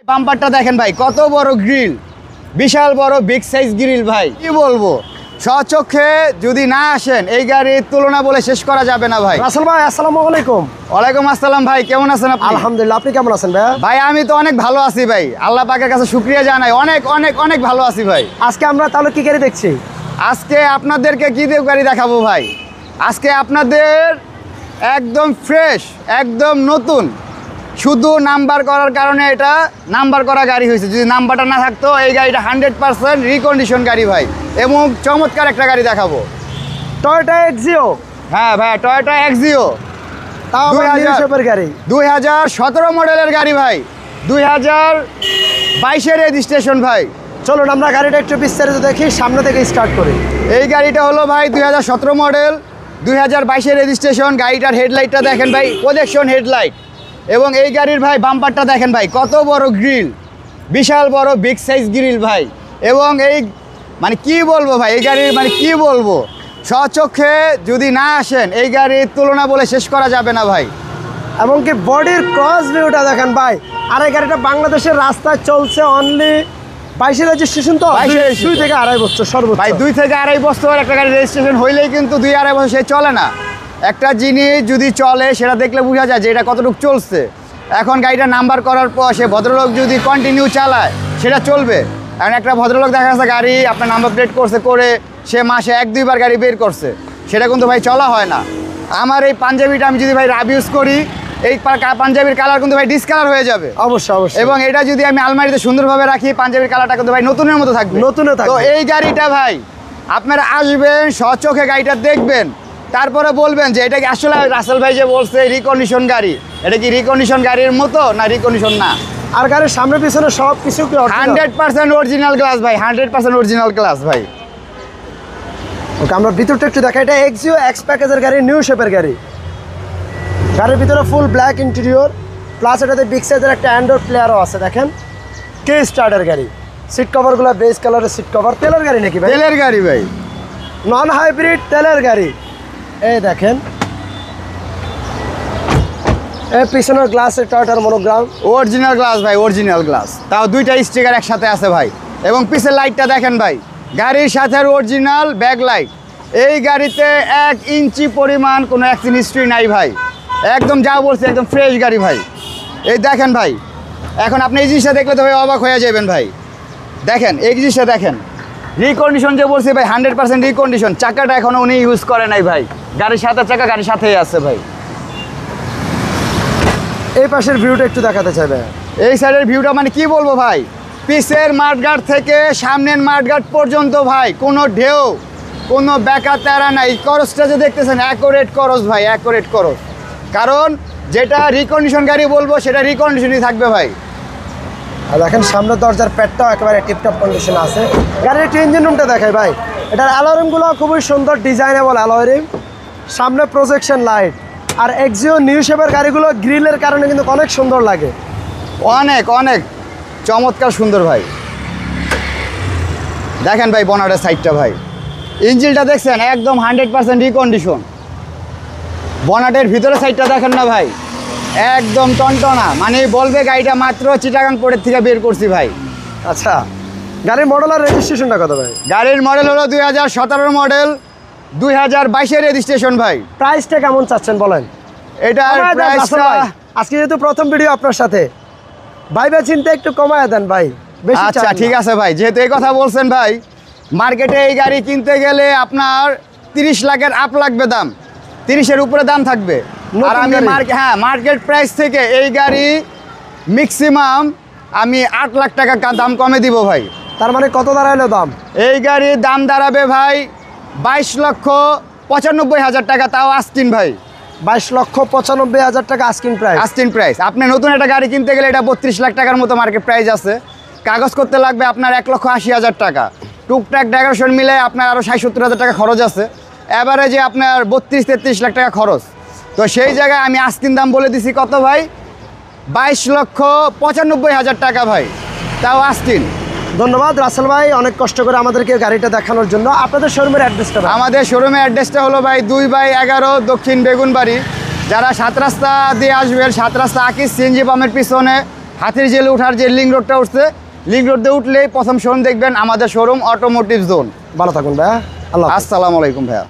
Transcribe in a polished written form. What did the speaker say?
বাম্পারটা দেখেন ভাই, কত বড় গ্রিল, বিশাল বড় বিগ সাইজ গ্রিল ভাই। কি বলবো, স্বচক্ষে যদি না আসেন এই গাড়ির তুলনা বলে শেষ করা যাবে না ভাই। রাসেল ভাই আসসালামু আলাইকুম। ওয়ালাইকুম আসসালাম ভাই, কেমন আছেন আপনি? আলহামদুলিল্লাহ, আপনি কেমন আছেন ভাই? ভাই আমি তো অনেক ভালো আছি ভাই, আল্লাহ পাকের কাছে শুকরিয়া জানাই, অনেক অনেক অনেক ভালো আছি ভাই। আজকে আমরা তাহলে কি গাড়ি দেখছি? আজকে আপনাদেরকে কি দিয়ে গাড়ি দেখাবো ভাই? আজকে আপনাদের একদম ফ্রেশ, একদম নতুন, শুধু নাম্বার করার কারণে এটা নাম্বার করা গাড়ি হয়েছে। যদি নাম্বারটা না থাকতো এই গাড়িটা 100% রিকন্ডিশন গাড়ি ভাই, এবং চমৎকার একটা গাড়ি দেখাবো। Toyota Axio. হ্যাঁ ভাই, টয়োটা এক্সিও, তাও 2000 গাড়ি, 2017 মডেলের গাড়ি ভাই, 2022-এর রেজিস্ট্রেশন ভাই। চলুন আমরা গাড়িটা একটু বিস্তারিত দেখি, সামনে থেকে স্টার্ট করি। এই গাড়িটা হলো ভাই 2017 মডেল, 2022-এর রেজিস্ট্রেশন। গাড়িটার হেডলাইটটা দেখেন ভাই, প্রজেকশন হেডলাইট। এবং এই গাড়ির ভাই বাম্পারটা দেখেন ভাই, কত বড় গ্রিল, বিশাল বড় বিগ সাইজ গ্রিল ভাই। এবং এই মানে কি বলবো ভাই, এই গাড়ির মানে কি বলবো, স্বচক্ষে যদি না আসেন এই গাড়ির তুলনা বলে শেষ করা যাবে না ভাই। এমনকি বডির ক্রস ভিউটা দেখেন ভাই। আর এই গাড়িটা বাংলাদেশের রাস্তায় চলছে অনলি 22 রেজিস্ট্রেশন, তো 2 থেকে 2.5 বছর সর্বোচ্চ ভাই। 2 থেকে 2.5 বছর একটা গাড়ি রেজিস্ট্রেশন হইলেই কিন্তু 2-2.5 বছর সে চলে না। একটা জিনিস যদি চলে সেটা দেখলে বোঝা যায় যে এটা কতটুকু চলছে। এখন গাড়িটা নাম্বার করার পর সে ভদ্রলোক যদি কন্টিনিউ চালায় সেটা চলবে। কারণ একটা ভদ্রলোক দেখা যাচ্ছে গাড়ি আপনার নাম্বার প্লেট করছে, করে সে মাসে 1-2 বার গাড়ি বের করছে, সেটা কিন্তু ভাই চলা হয় না। আমার এই পাঞ্জাবিটা আমি যদি ভাই রাব ইউজ করি, এই পাঞ্জাবির কালার কিন্তু ভাই ডিসকালার হয়ে যাবে। অবশ্যই অবশ্যই। এবং এটা যদি আমি আলমারিতে সুন্দরভাবে রাখি, পাঞ্জাবির কালারটা কিন্তু ভাই নতুনের মতো থাকবে, নতুনে থাকবে। তো এই গাড়িটা ভাই আপনারা আসবেন, স্বচক্ষে গাড়িটা দেখবেন, তারপরে বলবেন যে এটা কি আসলে রাসেল ভাই যে বলছে রিকন্ডিশন গাড়ি, এটা কি রিকন্ডিশন গাড়ির মতো না রিকন্ডিশন না। আর গাড়ির সামনে পিছনে সব কিছু 100% অরিজিনাল গ্লাস ভাই, 100% অরিজিনাল গ্লাস ভাই। ওকে, আমরা ভিতরটা একটু দেখাই। এটা এক্সিও এক্স প্যাকেজের গাড়ি, নিউ শেপের গাড়ি। গাড়ির ভিতরে ফুল ব্ল্যাক ইন্টেরিয়র, প্লাস এটাতে বিগ সাইজের একটা অ্যান্ড্রয়েড প্লেয়ারও আছে। দেখেন কে স্টার্টের গাড়ি, সিট কভারগুলো বেজ কালারের সিট কভার। তেলের গাড়ি নাকি ভাই? তেলের গাড়ি ভাই, নন হাইব্রিড তেলের গাড়ি। এই দেখেন এই পিছনের গ্লাসের টয়োটার মনোগ্রাম, অরিজিনাল গ্লাস ভাই, অরিজিনাল গ্লাস, তাও 2টা স্টিকার একসাথে আছে ভাই। এবং পিছের লাইটটা দেখেন ভাই, গাড়ির সাথে অরিজিনাল ব্যাক লাইট। এই গাড়িতে 1 ইঞ্চি পরিমাণ কোনো অ্যাক্সিডেন্ট হিস্ট্রি নাই ভাই, একদম যা বলছি একদম ফ্রেশ গাড়ি ভাই। এই দেখেন ভাই, এখন আপনি এই জিনিসটা দেখলে তো ভাই অবাক হয়ে যাবেন ভাই। দেখেন এই জিনিসটা দেখেন, রিকন্ডিশন যে বলছি ভাই 100% রিকন্ডিশন। চাকাটা এখনো উনি ইউজ করে নাই ভাই, গাড়ির সাথে চাকা গাড়ির সাথেই আছে ভাই। এই পাশের ভিউটা একটু দেখাতে চাইবে। এই সাইডের ভিউটা মানে কি বলবো ভাই, পিছের মাঠঘাট থেকে সামনের মাঠঘাট পর্যন্ত ভাই কোনো ঢেউ, কোনো বেকা তেরা নাই। করসটা যে দেখতেছেন অ্যাকোরেট করস ভাই, অ্যাকোরেট করস। কারণ যেটা রিকন্ডিশন গাড়ি বলবো সেটা রিকন্ডিশনই থাকবে ভাই। আর দেখেন সামনের দরজার প্যাডটাও একেবারে টিপটপ কন্ডিশন আছে। গাড়ির একটু ইঞ্জিন রুমটা দেখাই ভাই। এটার অ্যালয়রিমগুলো খুবই সুন্দর, ডিজাইনেবল অ্যালয়রিম, সামনে প্রজেকশন লাইট। আর এক্সিও নিউ শেপের গাড়িগুলো গ্রিলের কারণে কিন্তু অনেক সুন্দর লাগে, অনেক অনেক চমৎকার সুন্দর ভাই। দেখেন ভাই বনারের সাইডটা ভাই, ইঞ্জিনটা দেখছেন একদম 100% রিকন্ডিশন। বনাটের ভিতরে সাইডটা দেখেন না ভাই, একদম টনটনা, মানে বলবে গাড়িটা মাত্র চিটাগাং পোর্টের থেকে বের করছি ভাই। আচ্ছা, গাড়ির মডেল আর রেজিস্ট্রেশনটা কত ভাই? গাড়ির মডেল হলো 2017 মডেল, 2022-এর রেজিস্ট্রেশন ভাই। প্রাইসটা কেমন চাচ্ছেন বলেন? এটার প্রাইসটা আজকে যেহেতু প্রথম ভিডিও আপনার সাথে, ভাইবা চিন্তা একটু কমায় দেন ভাই, বেশি আচ্ছা ঠিক আছে ভাই, যেহেতু এই কথা বলছেন ভাই, মার্কেটে এই গাড়ি কিনতে গেলে আপনার 30 লাখের আপ লাগবে, দাম 30-এর উপরে দাম থাকবে। আর আমি মার্কেট প্রাইস থেকে এই গাড়ি ম্যাক্সিমাম আমি 8 লাখ টাকা দাম কমে দিব ভাই। তার মানে কত দাঁড়াইলো দাম? এই গাড়ির দাম দাঁড়াবে ভাই 22,95,000 টাকা, তাও আস্কিন ভাই। 22,95,000 টাকা আস্কিন প্রাইস। Asking price. আপনি নতুন একটা গাড়ি কিনতে গেলে এটা 32 লাখ টাকার মতো মার্কেট প্রাইস আছে। কাগজ করতে লাগবে আপনার 1,80,000 টাকা, টুকটাক ডেকোরেশন মিলে আপনার আরও 60-70,000 টাকা খরচ আছে। এভারেজে আপনার 32-33 লাখ টাকা খরচ। তো সেই জায়গায় আমি আস্কিন দাম বলে দিছি কত ভাই, 22,95,000 টাকা ভাই, তাও আস্কিন। ধন্যবাদ রাসেল ভাই, অনেক কষ্ট করে আমাদেরকে গাড়িটা দেখানোর জন্য। আপনাদের শোরুমের অ্যাড্রেসটা? আমাদের শোরুমের অ্যাড্রেসটা হলো ভাই 2/11 দক্ষিণ বেগুনবাড়ি। যারা 7 রাস্তা দিয়ে আসবেন, 7 রাস্তা আকিস সিএনজি পাম্পের পিছনে হাতির জেলে উঠার যে লিঙ্ক রোডটা উঠছে, লিঙ্ক রোড দিয়ে উঠলেই প্রথম শোরুম দেখবেন আমাদের শোরুম অটোমোটিভ জোন। ভালো থাকুন ভাইয়া, আল্লাহ হাফেজ। আসসালামু আলাইকুম ভাইয়া।